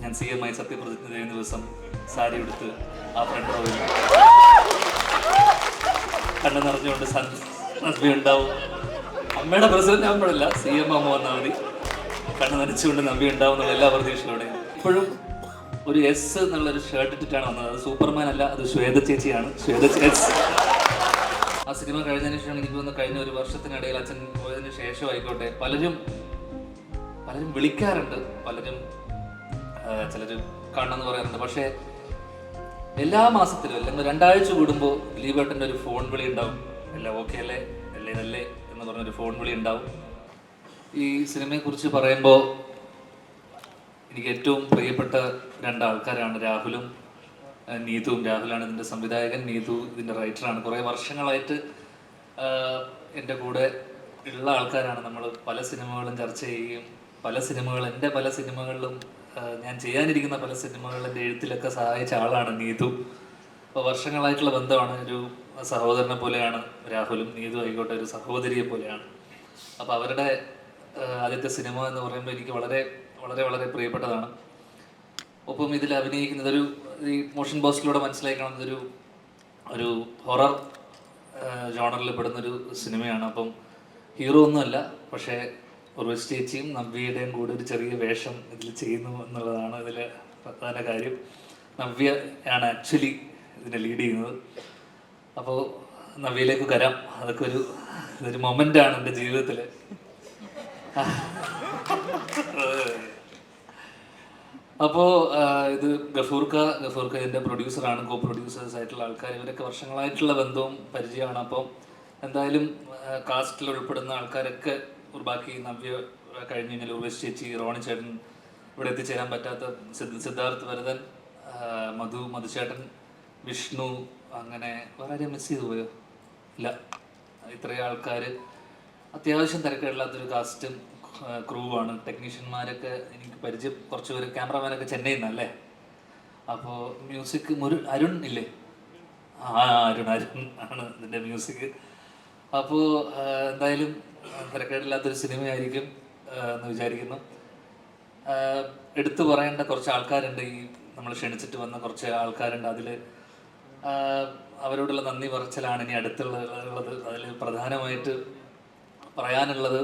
ഞാൻ CM ആയി സത്യപ്രതിജ്ഞ ചെയ്യുന്ന ദിവസം സാരി എടുത്ത് ആ ഫ്രണ്ട് റോയിൽ കണ്ണു നിറഞ്ഞുകൊണ്ട് നന്ദി ഉണ്ടാവും. അമ്മയുടെ പ്രസിഡന്റ് ആകുമ്പോഴല്ല, CM അമ്മ വന്നാൽ മതി, കണ്ണു നനച്ചുകൊണ്ട് നന്ദി ഉണ്ടാവും എന്നുള്ള എല്ലാ പ്രതീക്ഷയോടെ ഇപ്പോഴും ഒരു എസ് എന്നുള്ളൊരു ഷർട്ട് ഇട്ടിട്ടാണ് വന്നത്. അത് സൂപ്പർമാൻ അല്ല, അത് ശ്വേത ചേച്ചിയാണ്. ശ്വേത ചേച്ചി ആ സിനിമ കഴിഞ്ഞതിന് ശേഷം എനിക്ക് തോന്നുന്നു കഴിഞ്ഞ ഒരു വർഷത്തിനിടയിൽ അച്ഛൻ പോയതിന് ശേഷം ആയിക്കോട്ടെ പലരും വിളിക്കാറുണ്ട്, പലരും ചിലർ കാണണമെന്ന് പറയാറുണ്ട്. പക്ഷേ എല്ലാ മാസത്തിലും അല്ലെങ്കിൽ 2 ആഴ്ച കൂടുമ്പോൾ ദിലീപേട്ടൻ്റെ ഒരു ഫോൺ വിളി ഉണ്ടാവും. എല്ലാം ഓക്കെ അല്ലേ, നല്ലേ എന്ന് പറഞ്ഞൊരു ഫോൺ വിളി ഉണ്ടാവും. ഈ സിനിമയെക്കുറിച്ച് പറയുമ്പോൾ എനിക്ക് ഏറ്റവും പ്രിയപ്പെട്ട 2 ആൾക്കാരാണ് രാഹുലും നീതുവും. രാഹുലാണ് ഇതിൻ്റെ സംവിധായകൻ, നീതു ഇതിൻ്റെ റൈറ്ററാണ്. കുറേ വർഷങ്ങളായിട്ട് എൻ്റെ കൂടെ ഉള്ള ആൾക്കാരാണ്. നമ്മൾ പല സിനിമകളും ചർച്ച ചെയ്യുകയും എൻ്റെ പല സിനിമകളിലും ഞാൻ ചെയ്യാനിരിക്കുന്ന പല സിനിമകളിൻ്റെ എഴുത്തിലൊക്കെ സഹായിച്ച ആളാണ് നീതു. അപ്പോൾ വർഷങ്ങളായിട്ടുള്ള ബന്ധമാണ്. ഒരു സഹോദരനെ പോലെയാണ് രാഹുലും. നീതു ആയിക്കോട്ടെ ഒരു സഹോദരിയെ പോലെയാണ്. അപ്പോൾ അവരുടെ ആദ്യത്തെ സിനിമ എന്ന് പറയുമ്പോൾ എനിക്ക് വളരെ വളരെ വളരെ പ്രിയപ്പെട്ടതാണ്. ഒപ്പം ഇതിൽ അഭിനയിക്കുന്നത് ഈ മോഷൻ പോസ്റ്റിലൂടെ മനസ്സിലായി കാണുന്നതൊരു ഒരു ഹൊറർ ജോണറിൽ പെടുന്നൊരു സിനിമയാണ്. അപ്പം ഹീറോ ഒന്നുമല്ല, പക്ഷേ ഉർവശി ചേച്ചിയും നവ്യയുടെയും കൂടെ ഒരു ചെറിയ വേഷം ഇതിൽ ചെയ്യുന്നു എന്നുള്ളതാണ് ഇതിലെ പ്രധാന കാര്യം. നവ്യ ആണ് ആക്ച്വലി ഇതിനെ ലീഡ് ചെയ്യുന്നത്. അപ്പോൾ നവ്യയിലേക്ക് വരാം. അതൊക്കെ ഇതൊരു മൊമെൻ്റാണ് എൻ്റെ ജീവിതത്തിൽ. അപ്പോൾ ഇത് ഗഫൂർക്ക ഇതിൻ്റെ പ്രൊഡ്യൂസറാണ്, കോ പ്രൊഡ്യൂസേഴ്സ് ആയിട്ടുള്ള ആൾക്കാർ. ഇവരൊക്കെ വർഷങ്ങളായിട്ടുള്ള ബന്ധവും പരിചയമാണ്. അപ്പം എന്തായാലും കാസ്റ്റിൽ ഉൾപ്പെടുന്ന ആൾക്കാരൊക്കെ ബാക്കി നവ്യ കഴിഞ്ഞ് കഴിഞ്ഞാൽ ഉർവശി ചേച്ചി, റോണി ചേട്ടൻ, ഇവിടെ എത്തിച്ചേരാൻ പറ്റാത്ത സിദ്ധാർത്ഥ് വരദൻ, മധുചേട്ടൻ, വിഷ്ണു, അങ്ങനെ വളരെ മിസ് ചെയ്തു പോയോ? ഇല്ല, ഇത്രയും ആൾക്കാർ അത്യാവശ്യം തിരക്കില്ലാത്തൊരു കാസ്റ്റും ക്രൂവാണ്. ടെക്നീഷ്യന്മാരൊക്കെ എനിക്ക് പരിചയം കുറച്ച് പേര്. ക്യാമറമാനൊക്കെ ചെന്നൈയിൽ നിന്നല്ലേ. അപ്പോൾ മ്യൂസിക് അരുൺ ഇല്ലേ? അരുൺ ആണ് ഇതിൻ്റെ മ്യൂസിക്. അപ്പോൾ എന്തായാലും തിരക്കേടില്ലാത്തൊരു സിനിമയായിരിക്കും എന്ന് വിചാരിക്കുന്നു. എടുത്തു പറയേണ്ട കുറച്ച് ആൾക്കാരുണ്ട്. ഈ നമ്മൾ ക്ഷണിച്ചിട്ട് വന്ന കുറച്ച് ആൾക്കാരുണ്ട്. അതിൽ അവരോടുള്ള നന്ദി പറച്ചിലാണ് ഇനി അടുത്തുള്ളത്. അതിൽ പ്രധാനമായിട്ട് പറയാനുള്ളത്,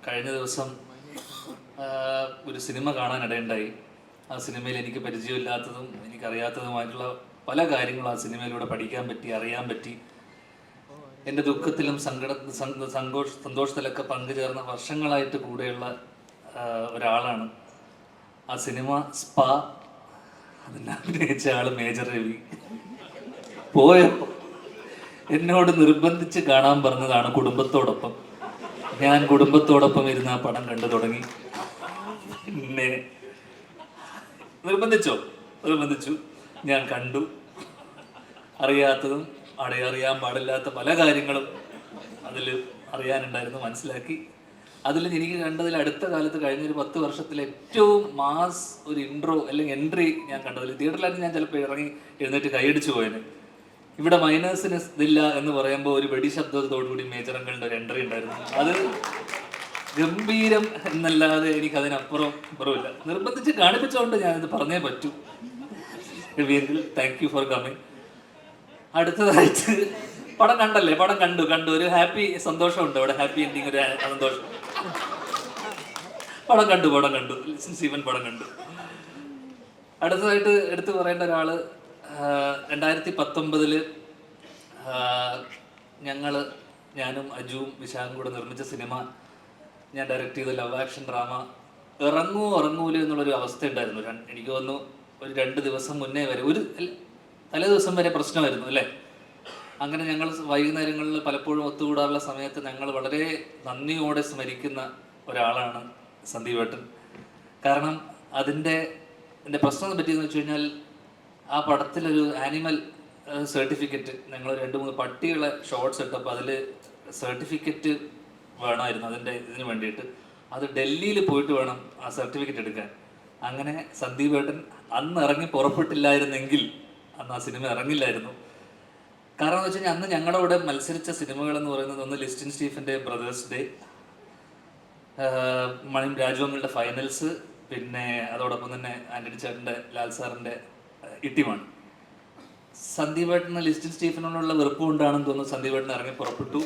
കഴിഞ്ഞ ദിവസം ഒരു സിനിമ കാണാനിടയുണ്ടായി. ആ സിനിമയിൽ എനിക്ക് പരിചയമില്ലാത്തതും എനിക്കറിയാത്തതുമായിട്ടുള്ള പല കാര്യങ്ങളും ആ സിനിമയിലൂടെ പഠിക്കാൻ പറ്റി, അറിയാൻ പറ്റി. എൻ്റെ ദുഃഖത്തിലും സന്തോഷത്തിലൊക്കെ പങ്കുചേർന്ന വർഷങ്ങളായിട്ട് കൂടെയുള്ള ഒരാളാണ്. ആ സിനിമ സ്പാ. അതിൽ അഭിനയിച്ച ആള് മേജർ രവി. പോയോ? എന്നോട് നിർബന്ധിച്ച് കാണാൻ പറഞ്ഞതാണ് കുടുംബത്തോടൊപ്പം. ഞാൻ കുടുംബത്തോടൊപ്പം ഇരുന്ന് ആ പടം കണ്ടു തുടങ്ങി. പിന്നെ നിർബന്ധിച്ചു, ഞാൻ കണ്ടു. അറിയാത്തതും അറിയാൻ പാടില്ലാത്ത പല കാര്യങ്ങളും അതിൽ അറിയാനുണ്ടായിരുന്നു, മനസ്സിലാക്കി. അതിൽ എനിക്ക് കണ്ടതിൽ അടുത്ത കാലത്ത് കഴിഞ്ഞൊരു 10 വർഷത്തിൽ ഏറ്റവും മാസ് ഒരു ഇൻട്രോ അല്ലെങ്കിൽ എൻട്രി ഞാൻ കണ്ടതിൽ, തിയേറ്ററിലായിരുന്നു ഞാൻ ചിലപ്പോൾ എഴുന്നേറ്റ് കൈയടിച്ചു പോയതിന്. ഇവിടെ മൈനേഴ്സിന് ഇതില്ല എന്ന് പറയുമ്പോൾ ഒരു വെടി ശബ്ദത്തോടുകൂടി മേജർ അങ്കിളിൻ്റെ ഒരു എൻട്രി ഉണ്ടായിരുന്നു. അത് ഗംഭീരം എന്നല്ലാതെ എനിക്ക് അതിനപ്പുറം ഇല്ല. നിർബന്ധിച്ച് കാണിപ്പിച്ചുകൊണ്ട് ഞാനിത് പറഞ്ഞേ പറ്റൂ. Thank you for coming. അടുത്തതായിട്ട് പടം കണ്ടല്ലേ? പടം കണ്ടു. ഒരു ഹാപ്പി സന്തോഷമുണ്ട് അവിടെ. ഹാപ്പി എൻഡിങ്, ഒരു സന്തോഷം. പടം കണ്ടു. ശിവൻ പടം കണ്ടു. അടുത്തതായിട്ട് എടുത്തു പറയേണ്ട ഒരാള്, 2019 ഞാനും അജുവും വിശാഖും കൂടെ നിർമ്മിച്ച സിനിമ, ഞാൻ ഡയറക്റ്റ് ചെയ്ത ലവ് ആക്ഷൻ ഡ്രാമ ഇറങ്ങൂല എന്നുള്ളൊരു അവസ്ഥ ഉണ്ടായിരുന്നു. എനിക്ക് തോന്നുന്നു ഒരു 2 ദിവസം മുന്നേ വരെ, തലേ ദിവസം വരെ പ്രശ്നമായിരുന്നു അല്ലേ. അങ്ങനെ ഞങ്ങൾ വൈകുന്നേരങ്ങളിൽ പലപ്പോഴും ഒത്തുകൂടാറുള്ള സമയത്ത് ഞങ്ങൾ വളരെ നന്ദിയോടെ സ്മരിക്കുന്ന ഒരാളാണ് സന്ദീപേട്ടൻ. കാരണം എൻ്റെ പ്രശ്നം പറ്റിയെന്ന് വെച്ച് കഴിഞ്ഞാൽ, ആ പടത്തിലൊരു ആനിമൽ സർട്ടിഫിക്കറ്റ്, ഞങ്ങൾ 2-3 പട്ടികളെ ഷോർട്സ് ഇട്ടപ്പോൾ അതിൽ സർട്ടിഫിക്കറ്റ് വേണമായിരുന്നു ഇതിന് വേണ്ടിയിട്ട്. അത് ഡൽഹിയിൽ പോയിട്ട് വേണം ആ സർട്ടിഫിക്കറ്റ് എടുക്കാൻ. അങ്ങനെ സന്ദീപേട്ടൻ അന്ന് ഇറങ്ങി പുറപ്പെട്ടില്ലായിരുന്നെങ്കിൽ അന്ന് ആ സിനിമ ഇറങ്ങില്ലായിരുന്നു. കാരണം എന്ന് വെച്ച് കഴിഞ്ഞാൽ അന്ന് ഞങ്ങളുടെ കൂടെ മത്സരിച്ച സിനിമകളെന്ന് പറയുന്നത്, ഒന്ന് ലിസ്റ്റിൻ സ്റ്റീഫൻ്റെ ബ്രദേഴ്സ് ഡേ, രാജുവങ്ങളുടെ ഫൈനൽസ്, പിന്നെ അതോടൊപ്പം തന്നെ ആന്റണി ചേട്ടൻ്റെ ലാൽ സാറിൻ്റെ ഇട്ടിമാണ്. സന്ദീപേട്ടന് ലിസ്റ്റിൻ സ്റ്റീഫനോടുള്ള വെറുപ്പ് കൊണ്ടാണെന്ന് തോന്നുന്നു സന്ദീപേട്ടൻ ഇറങ്ങി പുറപ്പെട്ടു.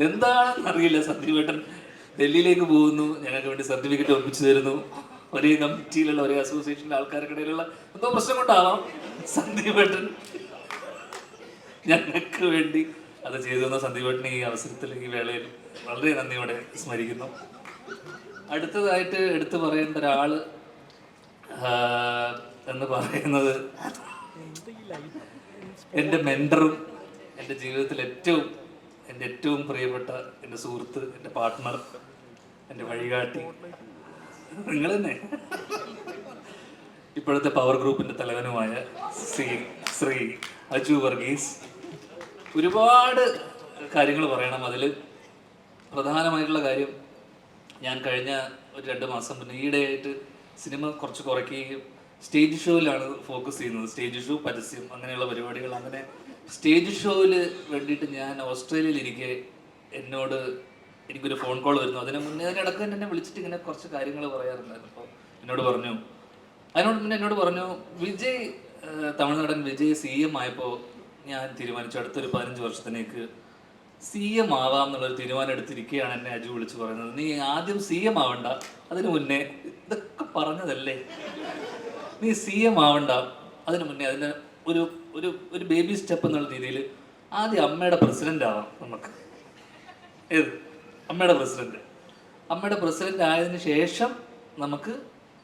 എന്താണെന്ന് അറിയില്ല. സന്ദീപേട്ടൻ ഡൽഹിയിലേക്ക് പോകുന്നു, ഞങ്ങൾക്ക് വേണ്ടി സർട്ടിഫിക്കറ്റ് ഒപ്പിച്ചു തരുന്നു. ഒരേ കമ്മിറ്റിയിലുള്ള ഒരേ അസോസിയേഷനിലെ ആൾക്കാർക്കിടയിലുള്ള എന്തോ പ്രശ്നം കൊണ്ടാവാം സന്ദീപേട്ടൻ ഞങ്ങൾക്ക് വേണ്ടി അത് ചെയ്തു തന്ന സന്ദീപേട്ടനെ ഈ അവസരത്തിൽ ഈ വേളയിൽ വളരെ നന്ദിയോടെ സ്മരിക്കുന്നു. അടുത്തതായിട്ട് എടുത്തു പറയേണ്ട ഒരാള് എന്ന് പറയുന്നത് എൻ്റെ മെൻറ്ററും എൻ്റെ ജീവിതത്തിൽ എൻ്റെ ഏറ്റവും പ്രിയപ്പെട്ട എൻ്റെ സുഹൃത്ത്, എൻ്റെ പാർട്ട്ണർ, എൻ്റെ വഴികാട്ടി നിങ്ങൾ തന്നെ, ഇപ്പോഴത്തെ പവർ ഗ്രൂപ്പിൻ്റെ തലവനുമായ ശ്രീ അജു വർഗീസ്. ഒരുപാട് കാര്യങ്ങൾ പറയണം. അതിൽ പ്രധാനമായിട്ടുള്ള കാര്യം, ഞാൻ കഴിഞ്ഞ ഒരു 2 മാസം മുന്നേ ഈയിടെയായിട്ട് സിനിമ കുറച്ച് കുറയ്ക്കുകയും സ്റ്റേജ് ഷോയിലാണ് ഫോക്കസ് ചെയ്യുന്നത്. സ്റ്റേജ് ഷോ, പരസ്യം, അങ്ങനെയുള്ള പരിപാടികൾ. അങ്ങനെ സ്റ്റേജ് ഷോയിൽ വേണ്ടിയിട്ട് ഞാൻ ഓസ്ട്രേലിയയിൽ ഇരിക്കെ എനിക്കൊരു ഫോൺ കോൾ വരുന്നു. അതിനിടക്ക് എന്നെ വിളിച്ചിട്ട് ഇങ്ങനെ കുറച്ച് കാര്യങ്ങൾ പറയാറുണ്ടായിരുന്നു. അപ്പോൾ എന്നോട് പറഞ്ഞു വിജയ്, തമിഴ്നാടൻ വിജയ് CM ആയപ്പോൾ ഞാൻ തീരുമാനിച്ചു അടുത്തൊരു 15 വർഷത്തിലേക്ക് CM ആവാം എന്നുള്ളൊരു തീരുമാനം എടുത്തിരിക്കുകയാണ്. എന്നെ അജു വിളിച്ച് പറയുന്നത്, നീ ആദ്യം CM ആവണ്ട, അതിനു മുന്നേ ഇതൊക്കെ പറഞ്ഞതല്ലേ, നീ CM ആവണ്ട, അതിനു മുന്നേ അതിന് ഒരു ബേബി സ്റ്റെപ്പ് എന്നുള്ള രീതിയിൽ ആദ്യം അമ്മയുടെ പ്രസിഡന്റ് ആവാം നമുക്ക്. ഏത് അമ്മയുടെ പ്രസിഡന്റ് ആയതിനു ശേഷം നമുക്ക്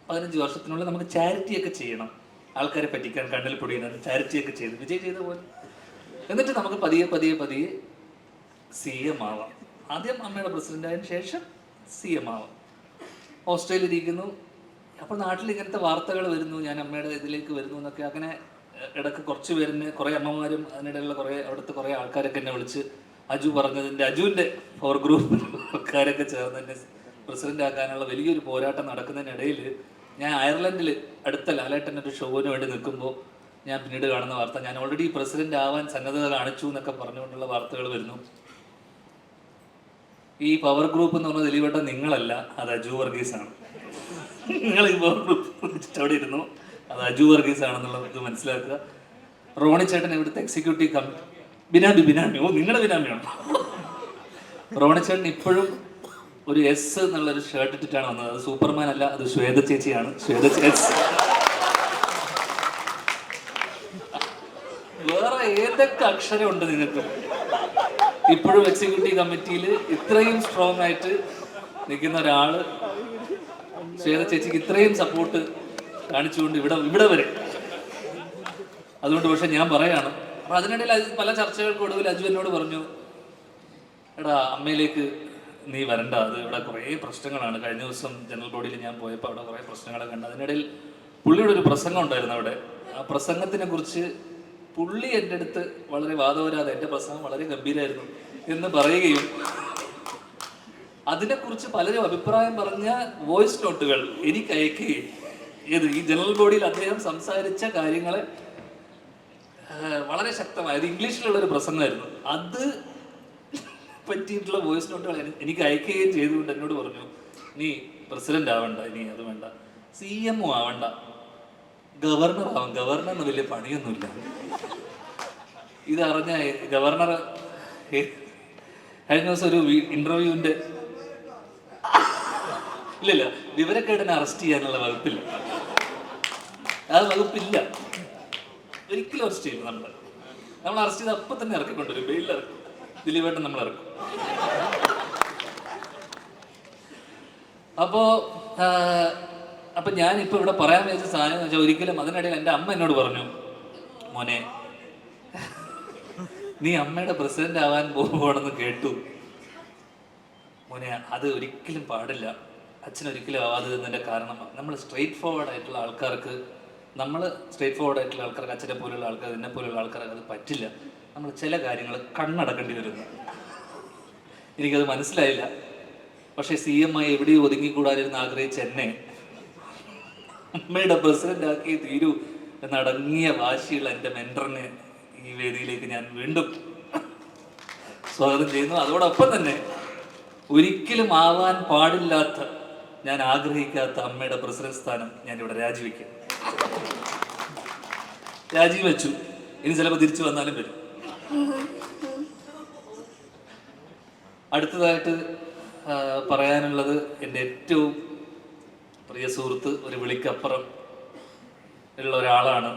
15 വർഷത്തിനുള്ളിൽ നമുക്ക് ചാരിറ്റിയൊക്കെ ചെയ്യണം. ആൾക്കാരെ പറ്റിക്കാൻ കണ്ണിൽ പൊടിയുന്നത് ചാരിറ്റിയൊക്കെ ചെയ്ത് വിജയ് ചെയ്ത പോലെ. എന്നിട്ട് നമുക്ക് പതിയെ CM ആവാം. ആദ്യം അമ്മയുടെ പ്രസിഡന്റ് ആയതിനു ശേഷം CM ആവാം. ഓസ്ട്രേലിയയിൽ ഇരിക്കുന്നു. അപ്പോൾ നാട്ടിൽ ഇങ്ങനത്തെ വാർത്തകൾ വരുന്നു, ഞാൻ അമ്മയുടെ ഇതിലേക്ക് വരുന്നു എന്നൊക്കെ. അങ്ങനെ ഇടയ്ക്ക് കുറേ അമ്മമാരും അതിനിടയിലുള്ള അവിടുത്തെ കുറേ ആൾക്കാരൊക്കെ എന്നെ വിളിച്ച് അജു പറഞ്ഞതിൻ്റെ, അജുവിൻ്റെ പവർ ഗ്രൂപ്പുകാരൊക്കെ ചേർന്ന് എന്നെ പ്രസിഡന്റ് ആക്കാനുള്ള വലിയൊരു പോരാട്ടം നടക്കുന്നതിനിടയിൽ ഞാൻ അയർലൻഡിൽ അടുത്ത ലാലേട്ടൻ്റെ ഒരു ഷോവിന് വേണ്ടി നിൽക്കുമ്പോൾ ഞാൻ പിന്നീട് കാണുന്ന വാർത്ത, ഞാൻ ഓൾറെഡി പ്രസിഡന്റ് ആവാൻ സന്നദ്ധത കാണിച്ചു എന്നൊക്കെ പറഞ്ഞുകൊണ്ടുള്ള വാർത്തകൾ വരുന്നു. ഈ പവർ ഗ്രൂപ്പ് എന്ന് പറഞ്ഞാൽ ദിലീപേട്ട നിങ്ങളല്ല, അത് അജു വർഗീസാണ്. നിങ്ങൾ ഈ പവർ ഗ്രൂപ്പ് അവിടെ ഇരുന്നു, അത് അജു വർഗീസ് ആണെന്നുള്ളത് മനസ്സിലാക്കുക. റോണി ചേട്ടൻ ഇവിടുത്തെ എക്സിക്യൂട്ടീവ് കമ്മിറ്റി ബിനാമി. ഓ, നിങ്ങളുടെ ബിനാമിയാണ്. റോണി ചേട്ടൻ ഇപ്പോഴും ഒരു S എന്നുള്ളൊരു ഷർട്ട് ഇട്ടിട്ടാണ് വന്നത്. അത് സൂപ്പർമാൻ അല്ല, അത് ശ്വേത ചേച്ചിയാണ്. ശ്വേത ചേച്ചി വേറെ ഏതൊക്കെ അക്ഷരമുണ്ട് നിങ്ങൾക്ക്? ഇപ്പോഴും എക്സിക്യൂട്ടീവ് കമ്മിറ്റിയിൽ ഇത്രയും സ്ട്രോങ് ആയിട്ട് നിൽക്കുന്ന ഒരാള് ശ്വേത ചേച്ചിക്ക് ഇത്രയും സപ്പോർട്ട് കാണിച്ചുകൊണ്ട് ഇവിടെ വരെ. അതുകൊണ്ട് പക്ഷെ ഞാൻ പറയാണ്, അപ്പൊ അതിനിടയിൽ പല ചർച്ചകൾക്ക് ഒടുവിൽ അജു എന്നോട് പറഞ്ഞു, എടാ അമ്മയിലേക്ക് നീ വരണ്ട, അത് ഇവിടെ കുറേ പ്രശ്നങ്ങളാണ്. കഴിഞ്ഞ ദിവസം ജനറൽ ബോഡിയിൽ ഞാൻ പോയപ്പോൾ അവിടെ കുറേ പ്രശ്നങ്ങളൊക്കെ ഉണ്ട്. അതിനിടയിൽ പുള്ളിയുടെ ഒരു പ്രസംഗം ഉണ്ടായിരുന്നു അവിടെ. ആ പ്രസംഗത്തിനെ കുറിച്ച് പുള്ളി എൻ്റെ അടുത്ത് വളരെ വാദവരാതെ, എൻ്റെ പ്രസംഗം വളരെ ഗംഭീരമായിരുന്നു എന്ന് പറയുകയും അതിനെക്കുറിച്ച് പലരും അഭിപ്രായം പറഞ്ഞ വോയിസ് നോട്ടുകൾ എനിക്ക് അയക്കുകയും ഈ ജനറൽ ബോഡിയിൽ അദ്ദേഹം സംസാരിച്ച കാര്യങ്ങളെ വളരെ ശക്തമായത് ഇംഗ്ലീഷിലുള്ളൊരു പ്രസംഗമായിരുന്നു. അത് പറ്റിയിട്ടുള്ള വോയിസ് നോട്ടുകൾ എനിക്ക് അയക്കുകയും ചെയ്തുകൊണ്ട് എന്നോട് പറഞ്ഞു, നീ പ്രസിഡന്റ് ആവണ്ട, ഇനി അത് വേണ്ട, CM ആവണ്ട, ഗവർണർ ആവും. ഗവർണറിന് വലിയ പണിയൊന്നുമില്ല. ഇതറിഞ്ഞ ഗവർണർ കഴിഞ്ഞ ദിവസം ഒരു ഇന്റർവ്യൂവിന്റെ ഇല്ല വിവരക്കേടിനെ അറസ്റ്റ് ചെയ്യാനുള്ള വകുപ്പില്ല. ആ വകുപ്പില്ല, ഒരിക്കലും അറസ്റ്റ് ചെയ്യില്ല. നമ്മൾ അറസ്റ്റ് ചെയ്ത് അപ്പം തന്നെ ഇറക്കിക്കൊണ്ടുവരും, ബെയിലിൽ ഇറക്കും. ദിലീപേട്ടൻ നമ്മൾ ഇറക്കും. അപ്പൊ ഞാനിപ്പോ ഇവിടെ പറയാൻ വിചാരിച്ച സാധനം എന്ന് വെച്ചാൽ, ഒരിക്കലും അതിനിടയിൽ എൻ്റെ അമ്മ എന്നോട് പറഞ്ഞു, മോനെ നീ അമ്മയുടെ പ്രസിഡന്റ് ആവാൻ പോകണമെന്ന് കേട്ടു മോനെ, അത് ഒരിക്കലും പാടില്ല, അച്ഛനൊരിക്കലും ആവാതിരുന്നതിൻ്റെ കാരണം നമ്മൾ സ്ട്രെയിറ്റ് ഫോർവേഡ് ആയിട്ടുള്ള ആൾക്കാർക്ക് അച്ഛനെ പോലുള്ള ആൾക്കാർ, എന്നെ പോലുള്ള ആൾക്കാർക്ക് അത് പറ്റില്ല. നമ്മൾ ചില കാര്യങ്ങൾ കണ്ണടക്കേണ്ടി വരുന്നു. എനിക്കത് മനസ്സിലായില്ല. പക്ഷേ CM ആയി എവിടെയും ഒതുങ്ങിക്കൂടാനിരുന്ന് ആഗ്രഹിച്ച എന്നെ അമ്മയുടെ പ്രസിഡന്റ് ആക്കി തീരൂ എന്നടങ്ങിയ വാശിയുള്ള എൻ്റെ മെൻറ്ററിനെ ഈ വേദിയിലേക്ക് ഞാൻ വീണ്ടും സ്വാഗതം ചെയ്യുന്നു. അതോടൊപ്പം തന്നെ ഒരിക്കലും ആവാൻ പാടില്ലാത്ത ഞാൻ ആഗ്രഹിക്കാത്ത അമ്മയുടെ പ്രസിഡന്റ് സ്ഥാനം ഞാൻ ഇവിടെ രാജിവെക്കും. രാജിവെച്ചു. ഇനി ചിലപ്പോൾ തിരിച്ചു വന്നാലും വരും. അടുത്തതായിട്ട് പറയാനുള്ളത് എൻ്റെ ഏറ്റവും പ്രിയ സുഹൃത്ത്, ഒരു വിളിക്കപ്പുറം ഉള്ള ഒരാളാണ്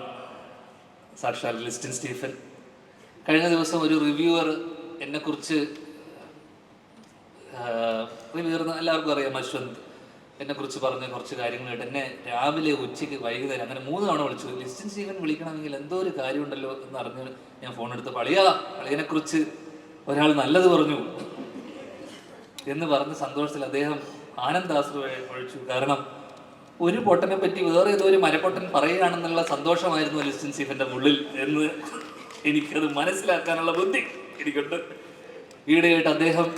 സാക്ഷാൽ ലിസ്റ്റിൻ സ്റ്റീഫൻ. കഴിഞ്ഞ ദിവസം ഒരു റിവ്യൂവർ എന്നെക്കുറിച്ച്, റിവ്യൂവർ എല്ലാവർക്കും അറിയാം, അശ്വന്ത്, എന്നെക്കുറിച്ച് പറഞ്ഞ കുറച്ച് കാര്യങ്ങളായിട്ട് എന്നെ രാവിലെ, ഉച്ചയ്ക്ക്, വൈകുന്നേരം അങ്ങനെ 3 തവണ വിളിച്ചു. ലിസ്റ്റിൻ സ്റ്റീഫൻ വിളിക്കണമെങ്കിൽ എന്തോ ഒരു കാര്യമുണ്ടല്ലോ എന്ന് അറിഞ്ഞ് ഞാൻ ഫോൺ എടുത്ത് അളിയനെക്കുറിച്ച് ഒരാൾ നല്ലത് പറഞ്ഞു എന്ന് പറഞ്ഞ സന്തോഷത്തിൽ അദ്ദേഹം ആനന്ദാശ്രു ഒഴിച്ചു. കാരണം ഒരു പൊട്ടനെ പറ്റി വേറെ ഏതോ ഒരു മരപ്പൊട്ടൻ പറയുകയാണെന്നുള്ള സന്തോഷമായിരുന്നു ലിസ്റ്റിൻ സ്റ്റീഫന്റെ ഉള്ളിൽ എന്ന് എനിക്കത് മനസ്സിലാക്കാനുള്ള ബുദ്ധി എനിക്കുണ്ട്. ഈയിടെയായിട്ട് അദ്ദേഹം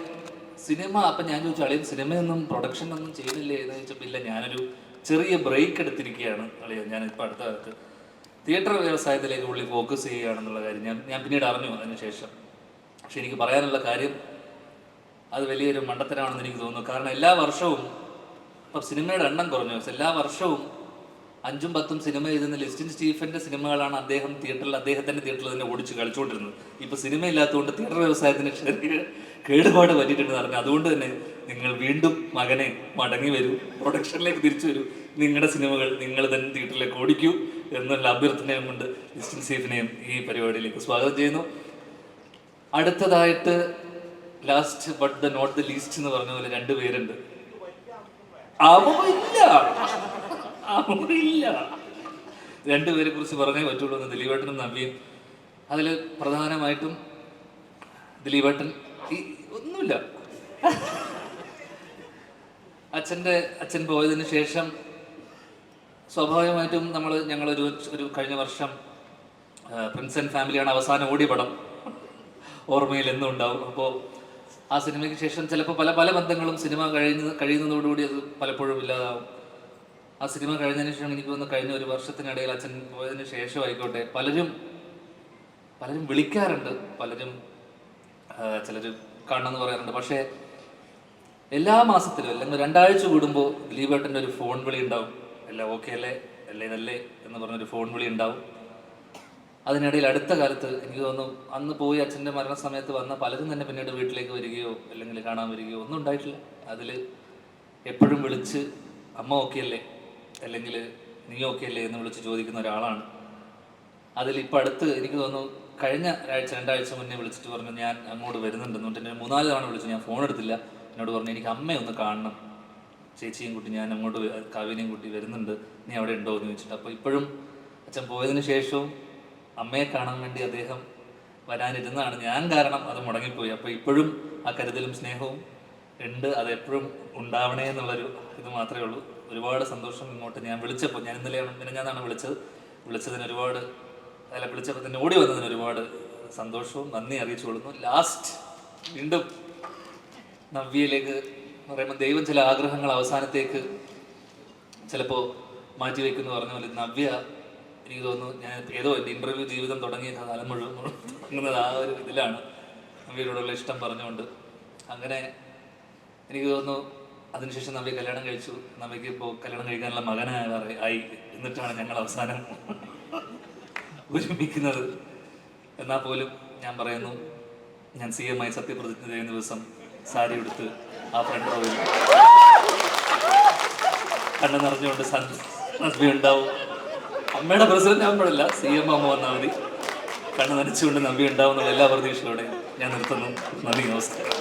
സിനിമ, അപ്പം ഞാൻ ചോദിച്ചു, അളിയൻ സിനിമയൊന്നും പ്രൊഡക്ഷനൊന്നും ചെയ്യുന്നില്ലേ എന്ന് ചോദിച്ചപ്പോൾ ഇല്ല, ഞാനൊരു ചെറിയ ബ്രേക്ക് എടുത്തിരിക്കുകയാണ് അളിയൻ, ഞാനിപ്പോൾ അടുത്ത കാലത്ത് തിയേറ്റർ വ്യവസായത്തിലേക്ക് പുള്ളി ഫോക്കസ് ചെയ്യുകയാണെന്നുള്ള കാര്യം ഞാൻ പിന്നീട് അറിഞ്ഞു അതിനുശേഷം. പക്ഷെ എനിക്ക് പറയാനുള്ള കാര്യം അത് വലിയൊരു മണ്ടത്തരമാണെന്ന് എനിക്ക് തോന്നുന്നു. കാരണം എല്ലാ വർഷവും ഇപ്പം സിനിമയുടെ എണ്ണം കുറഞ്ഞു, എല്ലാ വർഷവും 5ഉം 10ഉം സിനിമ എഴുതുന്ന ലിസ്റ്റിൻ സ്റ്റീഫന്റെ സിനിമകളാണ് അദ്ദേഹത്തിന്റെ തിയേറ്ററിൽ തന്നെ ഓടിച്ച് കളിച്ചുകൊണ്ടിരുന്നത്. ഇപ്പം സിനിമ ഇല്ലാത്തതുകൊണ്ട് തിയേറ്റർ വ്യവസായത്തിന് ചെറിയ കേടുപാട് പറ്റിയിട്ടുണ്ടെന്ന് പറഞ്ഞു. അതുകൊണ്ട് തന്നെ നിങ്ങൾ വീണ്ടും മകനെ മടങ്ങി വരൂ, പ്രൊഡക്ഷനിലേക്ക് തിരിച്ചു വരൂ, നിങ്ങളുടെ സിനിമകൾ നിങ്ങൾ തന്നെ തിയേറ്ററിലേക്ക് ഓടിക്കൂ എന്നുള്ള അഭ്യർത്ഥനയും കൊണ്ട് ലിസ്റ്റിൻ സ്റ്റീഫനെയും ഈ പരിപാടിയിലേക്ക് സ്വാഗതം ചെയ്യുന്നു. അടുത്തതായിട്ട് last but the not the least എന്ന് പറഞ്ഞ പോലെ 2 പേരുണ്ട്. ഇല്ല 2 പേരെ കുറിച്ച് പറഞ്ഞേ പറ്റുള്ളൂ എന്ന്, ദിലീപേട്ടനും നവ്യയും. അതിൽ പ്രധാനമായിട്ടും ദിലീപേട്ടൻ ഒന്നുമില്ല, അച്ഛൻ പോയതിന് ശേഷം സ്വാഭാവികമായിട്ടും ഞങ്ങളൊരു കഴിഞ്ഞ വർഷം പ്രിൻസ് ആൻഡ് ഫാമിലിയാണ് അവസാനം ഓടിയ പടം, ഓർമ്മയിൽ എന്നും ഉണ്ടാവും. അപ്പോൾ ആ സിനിമയ്ക്ക് ശേഷം ചിലപ്പോൾ പല ബന്ധങ്ങളും സിനിമ കഴിയുന്നതോടുകൂടി അത് പലപ്പോഴും ഇല്ലാതാവും. ആ സിനിമ കഴിഞ്ഞതിന് ശേഷം എനിക്ക് തോന്നുന്നു കഴിഞ്ഞ ഒരു വർഷത്തിനിടയിൽ അച്ഛൻ പോയതിന് ശേഷം ആയിക്കോട്ടെ പലരും വിളിക്കാറുണ്ട്, ചിലർ കാണണമെന്ന് പറയാറുണ്ട്. പക്ഷേ എല്ലാ മാസത്തിലും അല്ലെങ്കിൽ 2 ആഴ്ച കൂടുമ്പോൾ ദിലീപേട്ടൻ്റെ ഒരു ഫോൺ വിളി ഉണ്ടാവും. എല്ലാം ഓക്കെ അല്ലേ, അല്ലേ നല്ലേ എന്ന് പറഞ്ഞൊരു ഫോൺ വിളി ഉണ്ടാവും. അതിനിടയിൽ അടുത്ത കാലത്ത് എനിക്ക് തോന്നുന്നു അന്ന് പോയി അച്ഛൻ്റെ മരണസമയത്ത് വന്ന പലരും തന്നെ പിന്നീട് വീട്ടിലേക്ക് വരികയോ അല്ലെങ്കിൽ കാണാൻ വരികയോ ഒന്നും ഉണ്ടായിട്ടില്ല. അതിൽ എപ്പോഴും വിളിച്ച് അമ്മ ഓക്കെ അല്ലേ അല്ലെങ്കിൽ നീ ഓക്കെ അല്ലേ എന്ന് വിളിച്ച് ചോദിക്കുന്ന ഒരാളാണ്. അതിലിപ്പോൾ അടുത്ത് എനിക്ക് തോന്നുന്നു കഴിഞ്ഞ 2 ആഴ്ച മുന്നേ വിളിച്ചിട്ട് പറഞ്ഞു ഞാൻ അങ്ങോട്ട് വരുന്നുണ്ടെന്ന് പറഞ്ഞിട്ട് എന്നെ 3-4 തവണ വിളിച്ചു. ഞാൻ ഫോൺ എടുത്തില്ല. എന്നോട് പറഞ്ഞു എനിക്ക് അമ്മയെ ഒന്ന് കാണണം, ചേച്ചിയും കുട്ടി ഞാൻ അങ്ങോട്ട് കാവ്യനെയും കുട്ടി വരുന്നുണ്ട്, നീ അവിടെ ഉണ്ടോ എന്ന് ചോദിച്ചിട്ട്. അപ്പോൾ ഇപ്പോഴും അച്ഛൻ പോയതിന് ശേഷവും അമ്മയെ കാണാൻ വേണ്ടി അദ്ദേഹം വരാനിരുന്നതാണ്. ഞാൻ കാരണം അത് മുടങ്ങിപ്പോയി. അപ്പോൾ ഇപ്പോഴും ആ കരുതലും സ്നേഹവും ഉണ്ട്, അതെപ്പോഴും ഉണ്ടാവണേ എന്നുള്ളൊരു ഇത് മാത്രമേ ഉള്ളൂ. ഒരുപാട് സന്തോഷം. ഇങ്ങോട്ട് ഞാൻ വിളിച്ചപ്പോൾ, ഞാൻ ഇന്നലെയാണ് വിളിച്ചതിന് ഒരുപാട് വിളിച്ചപ്പോൾ തന്നെ ഓടി വന്നതിന് ഒരുപാട് സന്തോഷവും നന്ദി അറിയിച്ചു കൊള്ളുന്നു. ലാസ്റ്റ് വീണ്ടും നവ്യയിലേക്ക് പറയുമ്പോൾ ദൈവം ചില ആഗ്രഹങ്ങൾ അവസാനത്തേക്ക് ചിലപ്പോൾ മാറ്റിവെക്കുന്നു പറഞ്ഞ പോലെ നവ്യ എനിക്ക് തോന്നുന്നു ഞാൻ ഏതോ എൻ്റെ ഇൻ്റർവ്യൂ ജീവിതം തുടങ്ങിയ കാലം മുഴുവൻ തുടങ്ങുന്നത് ആ ഒരു ഇതിലാണ്, നവ്യയോടുള്ള ഇഷ്ടം പറഞ്ഞുകൊണ്ട്. അങ്ങനെ എനിക്ക് തോന്നുന്നു അതിനുശേഷം നവ്യ കല്യാണം കഴിച്ചു. നവ്യക്ക് ഇപ്പോൾ കല്യാണം കഴിക്കാനുള്ള മകനായി എന്നിട്ടാണ് ഞങ്ങൾ അവസാനം ഒരുമിക്കുന്നത്. എന്നാൽ പോലും ഞാൻ പറയുന്നു, ഞാൻ CM ആയി സത്യപ്രതിജ്ഞ ചെയ്യുന്ന ദിവസം സാരി എടുത്ത് ആ ഫ്രണ്ട് റോയിൽ കണ്ണു നിറഞ്ഞുകൊണ്ട് നവ്യ ഉണ്ടാവും. അമ്മയുടെ പ്രസിഡന്റ് ആകുമ്പോഴല്ല, CM ആകുമ്പോൾ വന്നാൽ മതി. കണ്ണു നനച്ചുകൊണ്ട് നവ്യ ഉണ്ടാവുന്നുള്ള എല്ലാ പ്രതീക്ഷയോടെ ഞാൻ നിർത്തുന്നു. നന്ദി, നമസ്കാരം.